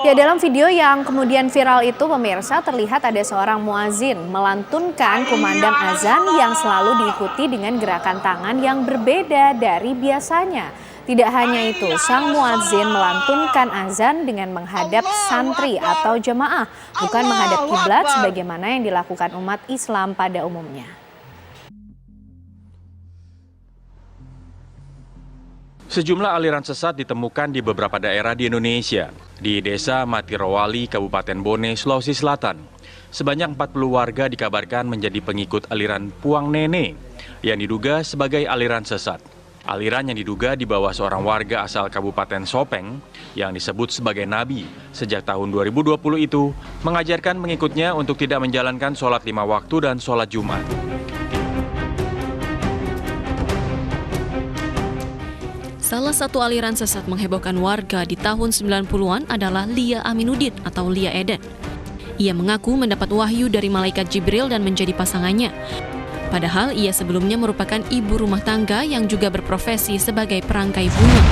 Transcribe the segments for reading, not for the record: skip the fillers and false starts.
Ya, dalam video yang kemudian viral itu pemirsa terlihat ada seorang muazin melantunkan kumandang azan yang selalu diikuti dengan gerakan tangan yang berbeda dari biasanya. Tidak hanya itu, sang muazin melantunkan azan dengan menghadap santri atau jemaah, bukan menghadap kiblat sebagaimana yang dilakukan umat Islam pada umumnya. Sejumlah aliran sesat ditemukan di beberapa daerah di Indonesia. Di Desa Matirowali, Kabupaten Bone, Sulawesi Selatan, sebanyak 40 warga dikabarkan menjadi pengikut aliran Puang Nene yang diduga sebagai aliran sesat. Aliran yang diduga dibawa seorang warga asal Kabupaten Sopeng yang disebut sebagai nabi sejak tahun 2020 itu mengajarkan pengikutnya untuk tidak menjalankan sholat 5 waktu dan sholat Jumat. Salah satu aliran sesat menghebohkan warga di tahun 90-an adalah Lia Aminuddin atau Lia Eden. Ia mengaku mendapat wahyu dari malaikat Jibril dan menjadi pasangannya. Padahal ia sebelumnya merupakan ibu rumah tangga yang juga berprofesi sebagai perangkai bunga.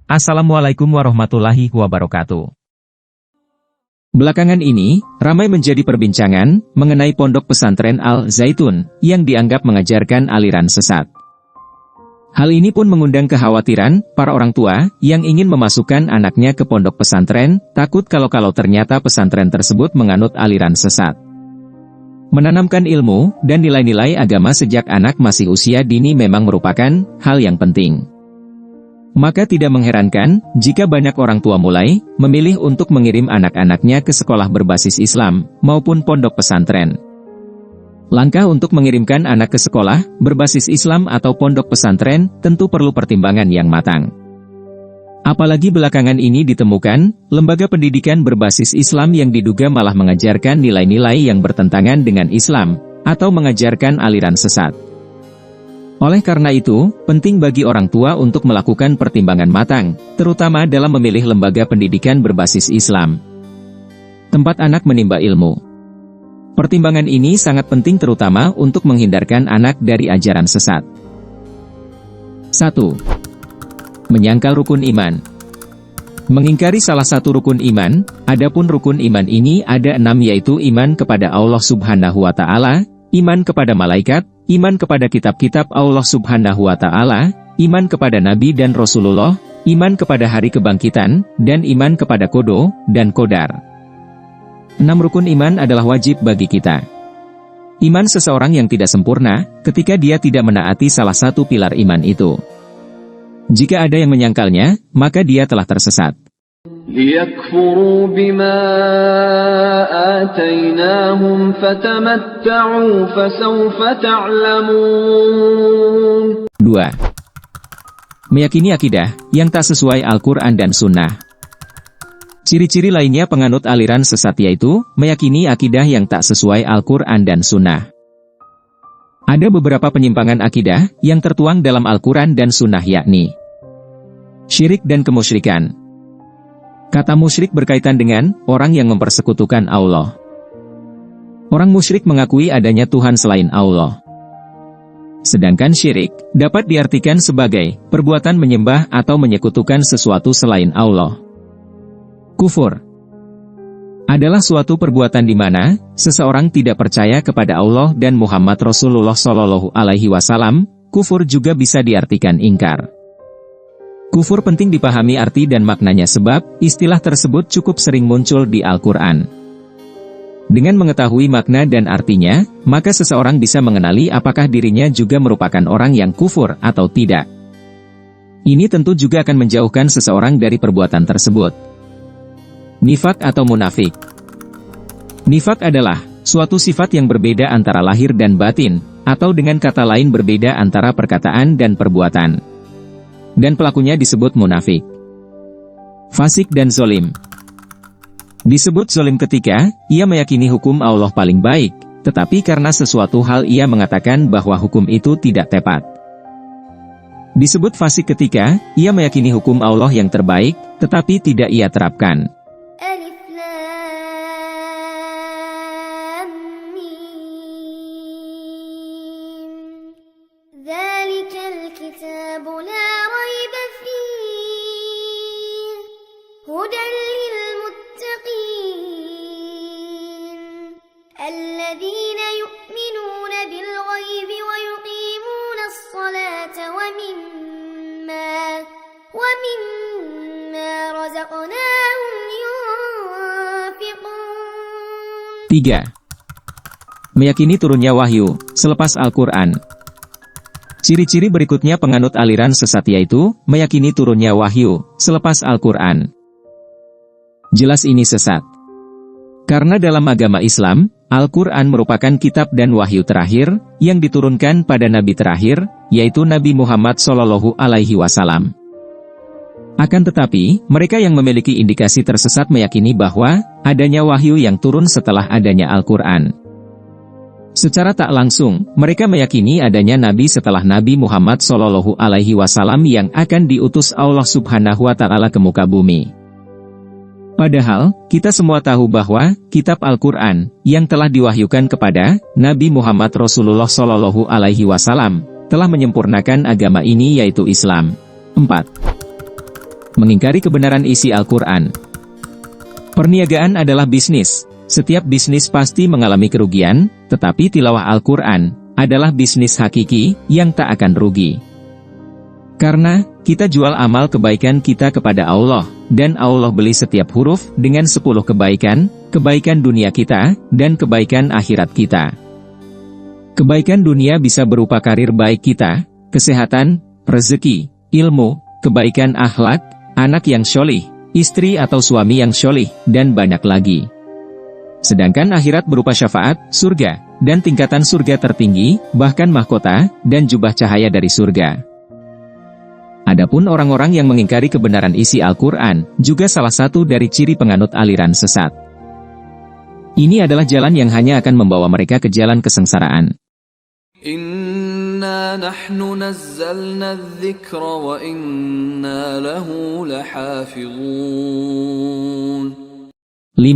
Assalamualaikum warahmatullahi wabarakatuh. Belakangan ini, ramai menjadi perbincangan mengenai pondok pesantren Al-Zaitun yang dianggap mengajarkan aliran sesat. Hal ini pun mengundang kekhawatiran para orang tua yang ingin memasukkan anaknya ke pondok pesantren, takut kalau ternyata pesantren tersebut menganut aliran sesat. Menanamkan ilmu dan nilai-nilai agama sejak anak masih usia dini memang merupakan hal yang penting. Maka tidak mengherankan jika banyak orang tua mulai memilih untuk mengirim anak-anaknya ke sekolah berbasis Islam maupun pondok pesantren. Langkah untuk mengirimkan anak ke sekolah berbasis Islam atau pondok pesantren tentu perlu pertimbangan yang matang. Apalagi belakangan ini ditemukan lembaga pendidikan berbasis Islam yang diduga malah mengajarkan nilai-nilai yang bertentangan dengan Islam atau mengajarkan aliran sesat. Oleh karena itu, penting bagi orang tua untuk melakukan pertimbangan matang, terutama dalam memilih lembaga pendidikan berbasis Islam, tempat anak menimba ilmu. Pertimbangan ini sangat penting terutama untuk menghindarkan anak dari ajaran sesat. 1. Menyangkal rukun iman. Mengingkari salah satu rukun iman, adapun rukun iman ini ada 6 yaitu iman kepada Allah Subhanahu wa Ta'ala, iman kepada malaikat, iman kepada kitab-kitab Allah Subhanahu wa Ta'ala, iman kepada Nabi dan Rasulullah, iman kepada hari kebangkitan, dan iman kepada kodo dan kodar. 6 rukun iman adalah wajib bagi kita. Iman seseorang yang tidak sempurna, ketika dia tidak menaati salah satu pilar iman itu. Jika ada yang menyangkalnya, maka dia telah tersesat. لِيَكْفُرُوا بِمَا آتَيْنَاهُمْ فَتَمَتَّعُوا فَسَوْفَ تَعْلَمُونَ. 2. Meyakini akidah yang tak sesuai Al-Quran dan Sunnah. Ciri-ciri lainnya penganut aliran sesat yaitu meyakini akidah yang tak sesuai Al-Quran dan Sunnah. Ada beberapa penyimpangan akidah yang tertuang dalam Al-Quran dan Sunnah yakni syirik dan kemusyrikan. Kata musyrik berkaitan dengan orang yang mempersekutukan Allah. Orang musyrik mengakui adanya Tuhan selain Allah. Sedangkan syirik dapat diartikan sebagai perbuatan menyembah atau menyekutukan sesuatu selain Allah. Kufur adalah suatu perbuatan di mana seseorang tidak percaya kepada Allah dan Muhammad Rasulullah Shallallahu Alaihi Wasallam. Kufur juga bisa diartikan ingkar. Kufur penting dipahami arti dan maknanya sebab istilah tersebut cukup sering muncul di Al-Quran. Dengan mengetahui makna dan artinya, maka seseorang bisa mengenali apakah dirinya juga merupakan orang yang kufur atau tidak. Ini tentu juga akan menjauhkan seseorang dari perbuatan tersebut. Nifak atau munafik. Nifak adalah suatu sifat yang berbeda antara lahir dan batin, atau dengan kata lain berbeda antara perkataan dan perbuatan. Dan pelakunya disebut munafik. Fasik dan zolim. Disebut zolim ketika ia meyakini hukum Allah paling baik, tetapi karena sesuatu hal ia mengatakan bahwa hukum itu tidak tepat. Disebut fasik ketika ia meyakini hukum Allah yang terbaik, tetapi tidak ia terapkan. ذلك الكتاب لا ريب فيه هدى للمتقين الذين يؤمنون بالغيب ويقيمون الصلاة ومما رزقناهم ينفقون. 3. Meyakini turunnya wahyu selepas Al-Quran. Ciri-ciri berikutnya penganut aliran sesat yaitu meyakini turunnya wahyu selepas Al-Quran. Jelas ini sesat. Karena dalam agama Islam, Al-Quran merupakan kitab dan wahyu terakhir yang diturunkan pada Nabi terakhir, yaitu Nabi Muhammad SAW. Akan tetapi, mereka yang memiliki indikasi tersesat meyakini bahwa adanya wahyu yang turun setelah adanya Al-Quran. Secara tak langsung, mereka meyakini adanya Nabi setelah Nabi Muhammad SAW yang akan diutus Allah Subhanahu wa Ta'ala ke muka bumi. Padahal, kita semua tahu bahwa kitab Al-Quran yang telah diwahyukan kepada Nabi Muhammad Rasulullah SAW telah menyempurnakan agama ini yaitu Islam. 4. Mengingkari kebenaran isi Al-Quran. Perniagaan adalah bisnis. Setiap bisnis pasti mengalami kerugian, tetapi tilawah Al-Quran adalah bisnis hakiki yang tak akan rugi. Karena kita jual amal kebaikan kita kepada Allah, dan Allah beli setiap huruf dengan 10 kebaikan, kebaikan dunia kita, dan kebaikan akhirat kita. Kebaikan dunia bisa berupa karir baik kita, kesehatan, rezeki, ilmu, kebaikan akhlak, anak yang syolih, istri atau suami yang syolih, dan banyak lagi. Sedangkan akhirat berupa syafaat, surga, dan tingkatan surga tertinggi, bahkan mahkota, dan jubah cahaya dari surga. Adapun orang-orang yang mengingkari kebenaran isi Al-Quran, juga salah satu dari ciri penganut aliran sesat. Ini adalah jalan yang hanya akan membawa mereka ke jalan kesengsaraan. Inna nahnu nazzalna adh-dhikra wa inna lahu lahafizun. 5.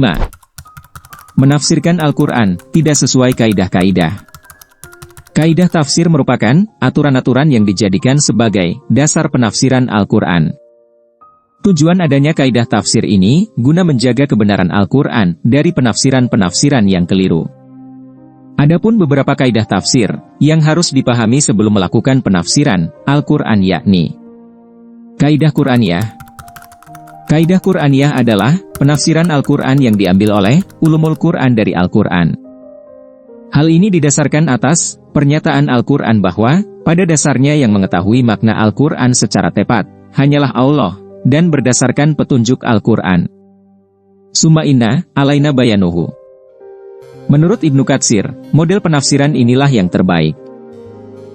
Menafsirkan Al-Quran tidak sesuai kaidah-kaidah. Kaidah tafsir merupakan aturan-aturan yang dijadikan sebagai dasar penafsiran Al-Quran. Tujuan adanya kaidah tafsir ini guna menjaga kebenaran Al-Quran dari penafsiran-penafsiran yang keliru. Adapun beberapa kaidah tafsir yang harus dipahami sebelum melakukan penafsiran Al-Quran yakni kaidah Quraniyah. Kaidah Quraniyah adalah penafsiran Al-Quran yang diambil oleh ulumul Quran dari Al-Quran. Hal ini didasarkan atas pernyataan Al-Quran bahwa pada dasarnya yang mengetahui makna Al-Quran secara tepat hanyalah Allah dan berdasarkan petunjuk Al-Quran. Summa inna alaina bayanuhu. Menurut Ibnu Katsir, model penafsiran inilah yang terbaik.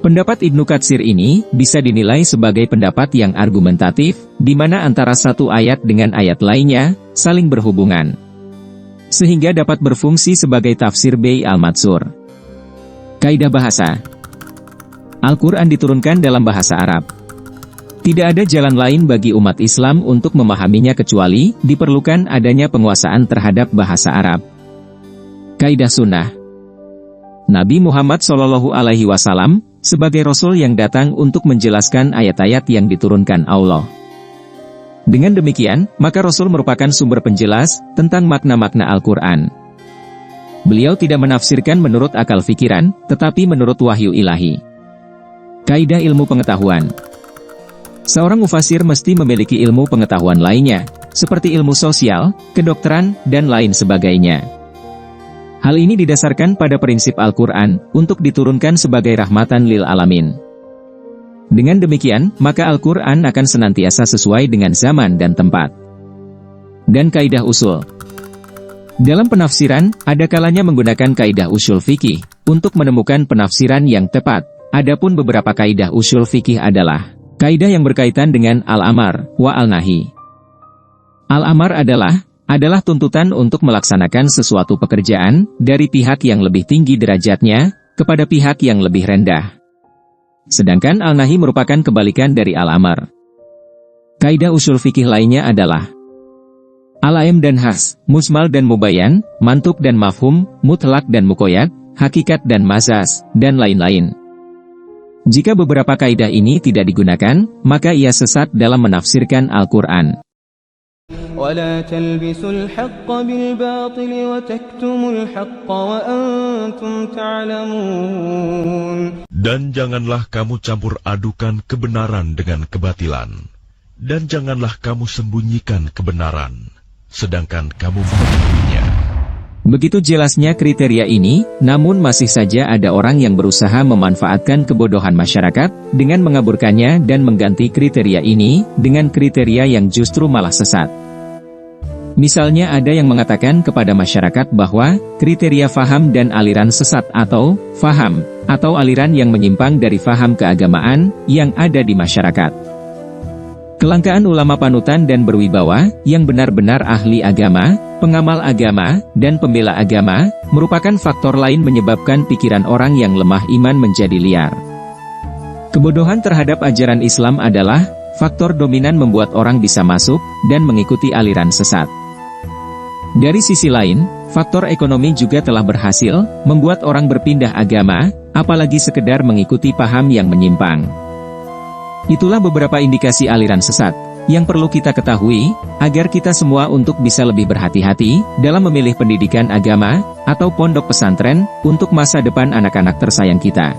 Pendapat Ibnu Katsir ini bisa dinilai sebagai pendapat yang argumentatif, di mana antara satu ayat dengan ayat lainnya saling berhubungan, sehingga dapat berfungsi sebagai tafsir Bai al-Matsur. Kaidah bahasa. Al-Quran diturunkan dalam bahasa Arab. Tidak ada jalan lain bagi umat Islam untuk memahaminya kecuali diperlukan adanya penguasaan terhadap bahasa Arab. Kaidah sunnah. Nabi Muhammad SAW sebagai Rasul yang datang untuk menjelaskan ayat-ayat yang diturunkan Allah. Dengan demikian, maka Rasul merupakan sumber penjelas tentang makna-makna Al-Quran. Beliau tidak menafsirkan menurut akal fikiran, tetapi menurut wahyu ilahi. Kaidah ilmu pengetahuan. Seorang mufasir mesti memiliki ilmu pengetahuan lainnya, seperti ilmu sosial, kedokteran, dan lain sebagainya. Hal ini didasarkan pada prinsip Al-Quran untuk diturunkan sebagai rahmatan lil alamin. Dengan demikian, maka Al-Quran akan senantiasa sesuai dengan zaman dan tempat. Dan kaidah usul. Dalam penafsiran, ada kalanya menggunakan kaidah usul fikih untuk menemukan penafsiran yang tepat. Adapun beberapa kaidah usul fikih adalah kaidah yang berkaitan dengan al-amar wa al-nahi. Al-amar adalah tuntutan untuk melaksanakan sesuatu pekerjaan dari pihak yang lebih tinggi derajatnya kepada pihak yang lebih rendah. Sedangkan al-nahi merupakan kebalikan dari al-amar. Kaidah usul fikih lainnya adalah al-aim dan has, musmal dan mubayyan, mantuk dan mafhum, mutlak dan muqayyad, hakikat dan mazas, dan lain-lain. Jika beberapa kaidah ini tidak digunakan, maka ia sesat dalam menafsirkan Al-Quran. ولا تلبسوا الحق بالباطل وتكتموا الحق وأنتم تعلمون. Dan janganlah kamu campur adukan kebenaran dengan kebatilan, dan janganlah kamu sembunyikan kebenaran, sedangkan kamu mengetahuinya. Begitu jelasnya kriteria ini, namun masih saja ada orang yang berusaha memanfaatkan kebodohan masyarakat dengan mengaburkannya dan mengganti kriteria ini dengan kriteria yang justru malah sesat. Misalnya ada yang mengatakan kepada masyarakat bahwa kriteria faham dan aliran sesat atau faham, atau aliran yang menyimpang dari faham keagamaan yang ada di masyarakat. Kelangkaan ulama panutan dan berwibawa yang benar-benar ahli agama, pengamal agama, dan pembela agama, merupakan faktor lain menyebabkan pikiran orang yang lemah iman menjadi liar. Kebodohan terhadap ajaran Islam adalah faktor dominan membuat orang bisa masuk dan mengikuti aliran sesat. Dari sisi lain, faktor ekonomi juga telah berhasil membuat orang berpindah agama, apalagi sekedar mengikuti paham yang menyimpang. Itulah beberapa indikasi aliran sesat yang perlu kita ketahui, agar kita semua untuk bisa lebih berhati-hati dalam memilih pendidikan agama atau pondok pesantren untuk masa depan anak-anak tersayang kita.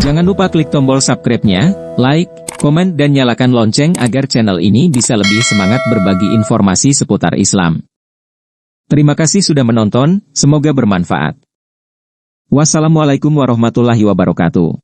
Jangan lupa klik tombol subscribe-nya, like, komen dan nyalakan lonceng agar channel ini bisa lebih semangat berbagi informasi seputar Islam. Terima kasih sudah menonton, semoga bermanfaat. Wassalamualaikum warahmatullahi wabarakatuh.